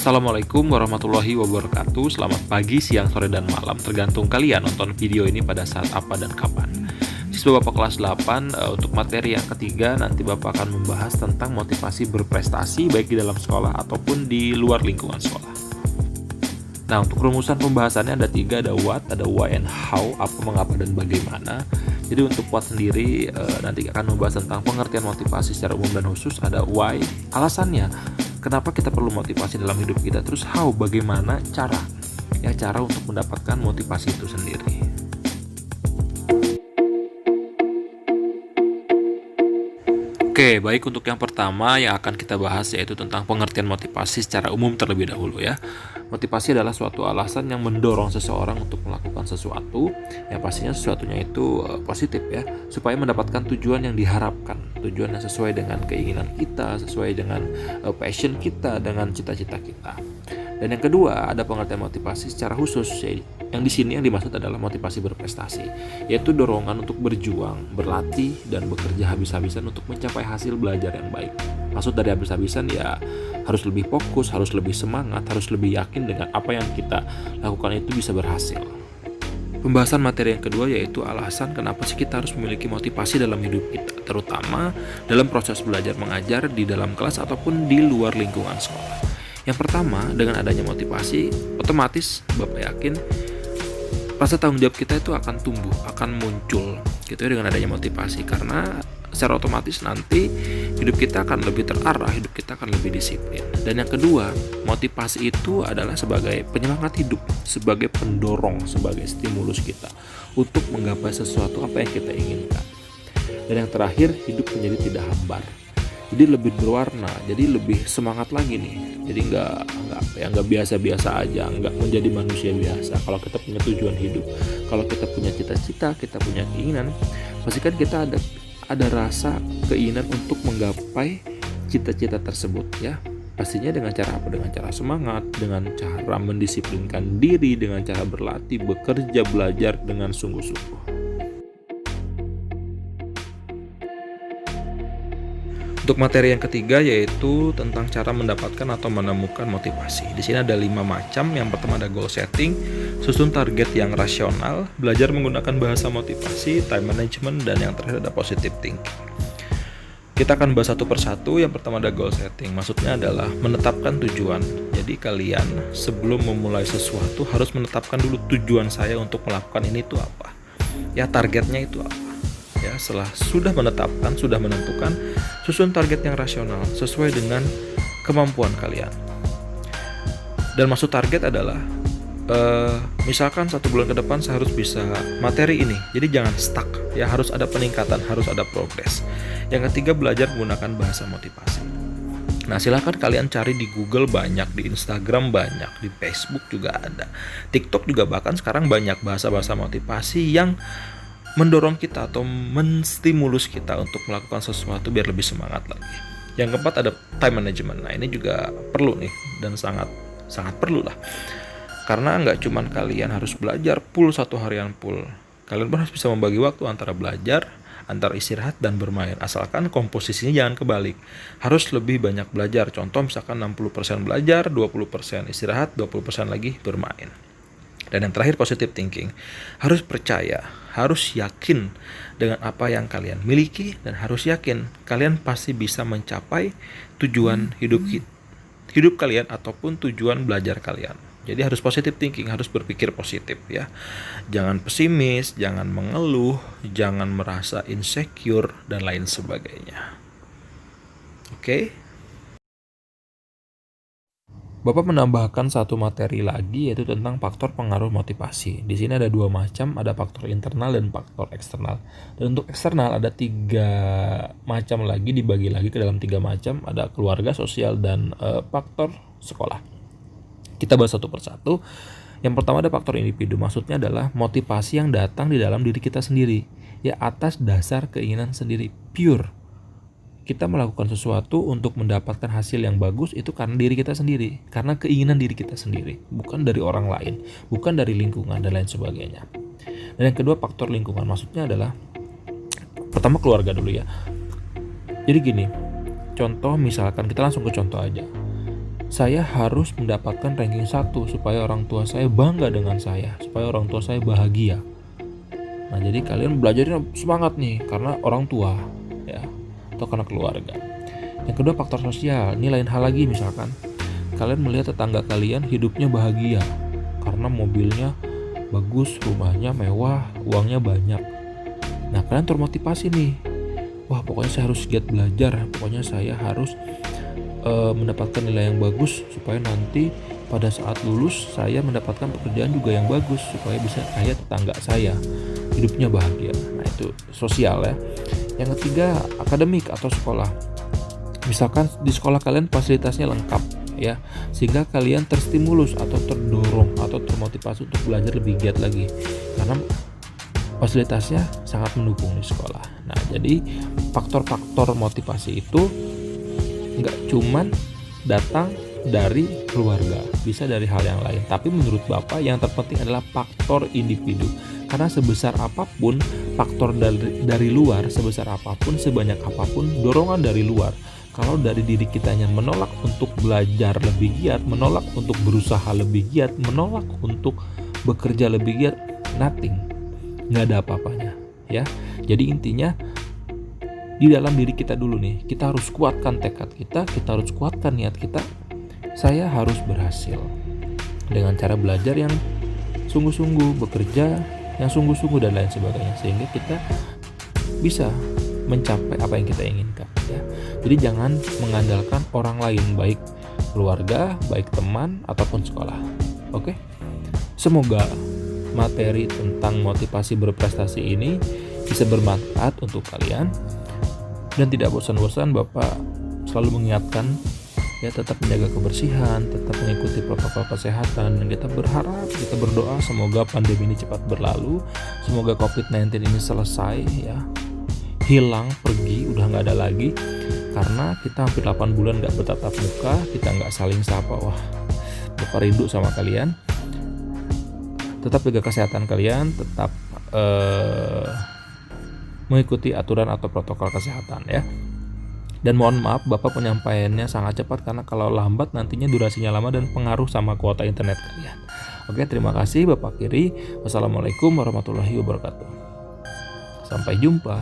Assalamualaikum warahmatullahi wabarakatuh. Selamat pagi, siang, sore, dan malam, tergantung kalian nonton video ini pada saat apa dan kapan. Siswa Bapak kelas 8, untuk materi yang ketiga nanti Bapak akan membahas tentang motivasi berprestasi baik di dalam sekolah ataupun di luar lingkungan sekolah. Nah, untuk rumusan pembahasannya ada 3, ada what, ada why, and how, apa, mengapa, dan bagaimana. Jadi untuk what sendiri nanti akan membahas tentang pengertian motivasi secara umum dan khusus. Ada why, alasannya, kenapa kita perlu motivasi dalam hidup kita. Terus how, bagaimana cara untuk mendapatkan motivasi itu sendiri. Oke, baik, untuk yang pertama yang akan kita bahas yaitu tentang pengertian motivasi secara umum terlebih dahulu ya. Motivasi adalah suatu alasan yang mendorong seseorang untuk melakukan sesuatu, yang pastinya sesuatunya itu positif ya, supaya mendapatkan tujuan yang diharapkan, tujuan yang sesuai dengan keinginan kita, sesuai dengan passion kita, dengan cita-cita kita. Dan yang kedua, ada pengertian motivasi secara khusus, yang di sini yang dimaksud adalah motivasi berprestasi, yaitu dorongan untuk berjuang, berlatih, dan bekerja habis-habisan untuk mencapai hasil belajar yang baik. Maksud dari habis-habisan ya harus lebih fokus, harus lebih semangat, harus lebih yakin dengan apa yang kita lakukan itu bisa berhasil. Pembahasan materi yang kedua yaitu alasan kenapa sih kita harus memiliki motivasi dalam hidup kita, terutama dalam proses belajar mengajar di dalam kelas ataupun di luar lingkungan sekolah. Yang pertama, dengan adanya motivasi, otomatis Bapak yakin rasa tanggung jawab kita itu akan tumbuh, akan muncul gitu ya dengan adanya motivasi, karena secara otomatis nanti hidup kita akan lebih terarah, hidup kita akan lebih disiplin. Dan yang kedua, motivasi itu adalah sebagai penyemangat hidup, sebagai pendorong, sebagai stimulus kita untuk menggapai sesuatu apa yang kita inginkan. Dan yang terakhir, hidup menjadi tidak hambar. Jadi lebih berwarna, jadi lebih semangat lagi nih. Jadi nggak biasa-biasa aja, nggak menjadi manusia biasa. Kalau kita punya tujuan hidup, kalau kita punya cita-cita, kita punya keinginan, pastikan kita ada rasa keinginan untuk menggapai cita-cita tersebut ya. Pastinya dengan cara apa? Dengan cara semangat, dengan cara mendisiplinkan diri, dengan cara berlatih, bekerja, belajar dengan sungguh-sungguh. Untuk materi yang ketiga yaitu tentang cara mendapatkan atau menemukan motivasi. Di sini ada 5 macam. Yang pertama ada goal setting, susun target yang rasional, belajar menggunakan bahasa motivasi, time management, dan yang terakhir ada positive thinking. Kita akan bahas satu persatu. Yang pertama ada goal setting. Maksudnya adalah menetapkan tujuan. Jadi kalian sebelum memulai sesuatu harus menetapkan dulu tujuan saya untuk melakukan ini itu apa. Ya, targetnya itu apa. Ya, setelah sudah menetapkan, sudah menentukan, susun target yang rasional sesuai dengan kemampuan kalian. Dan maksud target adalah misalkan 1 bulan ke depan saya harus bisa materi ini, jadi jangan stuck ya, harus ada peningkatan, harus ada progres. Yang ketiga, belajar menggunakan bahasa motivasi. Nah, silahkan kalian cari di Google, banyak, di Instagram banyak, di Facebook juga ada, TikTok juga bahkan sekarang banyak bahasa-bahasa motivasi yang mendorong kita atau menstimulus kita untuk melakukan sesuatu biar lebih semangat lagi. Yang keempat ada time management. Nah, ini juga perlu nih, dan sangat perlu lah. Karena nggak cuman kalian harus belajar full 1 harian full, kalian pun harus bisa membagi waktu antara belajar, antara istirahat dan bermain. Asalkan komposisinya jangan kebalik, harus lebih banyak belajar. Contoh misalkan 60% belajar, 20% istirahat, 20% lagi bermain. Dan yang terakhir positive thinking. Harus percaya, harus yakin dengan apa yang kalian miliki, dan harus yakin kalian pasti bisa mencapai tujuan hidup kalian ataupun tujuan belajar kalian. Jadi harus positive thinking, harus berpikir positif ya. Jangan pesimis, jangan mengeluh, jangan merasa insecure dan lain sebagainya. Oke? Bapak menambahkan satu materi lagi yaitu tentang faktor pengaruh motivasi. Di sini ada 2 macam, ada faktor internal dan faktor eksternal. Dan untuk eksternal ada 3 macam lagi, dibagi lagi ke dalam 3 macam, ada keluarga, sosial, dan faktor sekolah. Kita bahas satu persatu. Yang pertama ada faktor individu, maksudnya adalah motivasi yang datang di dalam diri kita sendiri, ya atas dasar keinginan sendiri, pure. Kita melakukan sesuatu untuk mendapatkan hasil yang bagus itu karena diri kita sendiri, karena keinginan diri kita sendiri, bukan dari orang lain, bukan dari lingkungan dan lain sebagainya. Dan yang kedua faktor lingkungan, maksudnya adalah pertama keluarga dulu ya. Jadi gini, contoh misalkan kita langsung ke contoh aja. saya harus mendapatkan ranking 1 supaya orang tua saya bangga dengan saya, supaya orang tua saya bahagia. Nah, jadi kalian belajarnya semangat nih karena orang tua ya, atau karena keluarga. Yang kedua, faktor sosial. Ini lain hal lagi, misalkan kalian melihat tetangga kalian hidupnya bahagia karena mobilnya bagus, rumahnya mewah, uangnya banyak. Nah, kalian termotivasi nih. Wah, pokoknya saya harus giat belajar, pokoknya saya harus mendapatkan nilai yang bagus supaya nanti pada saat lulus saya mendapatkan pekerjaan juga yang bagus supaya bisa kayak tetangga saya, hidupnya bahagia. Nah, itu sosial ya. Yang ketiga, akademik atau sekolah. Misalkan di sekolah kalian fasilitasnya lengkap ya, sehingga kalian terstimulus atau terdorong atau termotivasi untuk belajar lebih giat lagi karena fasilitasnya sangat mendukung di sekolah. Nah, jadi faktor-faktor motivasi itu nggak cuman datang dari keluarga, bisa dari hal yang lain. Tapi menurut Bapak yang terpenting adalah faktor individu. Karena sebesar apapun faktor dari luar, sebesar apapun, sebanyak apapun dorongan dari luar, kalau dari diri kitanya menolak untuk belajar lebih giat, menolak untuk berusaha lebih giat, menolak untuk bekerja lebih giat, nothing, nggak ada apa-apanya ya. Jadi intinya di dalam diri kita dulu nih, kita harus kuatkan tekad kita harus kuatkan niat kita. Saya harus berhasil dengan cara belajar yang sungguh-sungguh, bekerja yang sungguh-sungguh dan lain sebagainya, sehingga kita bisa mencapai apa yang kita inginkan ya. Jadi jangan mengandalkan orang lain, baik keluarga, baik teman ataupun sekolah. Oke? Semoga materi tentang motivasi berprestasi ini bisa bermanfaat untuk kalian. Dan tidak bosan-bosan Bapak selalu mengingatkan ya, tetap menjaga kebersihan, tetap mengikuti protokol kesehatan, dan kita berharap, kita berdoa semoga pandemi ini cepat berlalu, semoga COVID-19 ini selesai ya, hilang, pergi, udah nggak ada lagi. Karena kita hampir 8 bulan nggak bertatap muka, kita nggak saling sapa. Wah, Bapak rindu sama kalian. Tetap jaga kesehatan kalian, tetap mengikuti aturan atau protokol kesehatan ya. Dan mohon maaf Bapak penyampaiannya sangat cepat karena kalau lambat nantinya durasinya lama dan pengaruh sama kuota internet kalian. Oke, terima kasih Bapak Kiri. Wassalamualaikum warahmatullahi wabarakatuh. Sampai jumpa.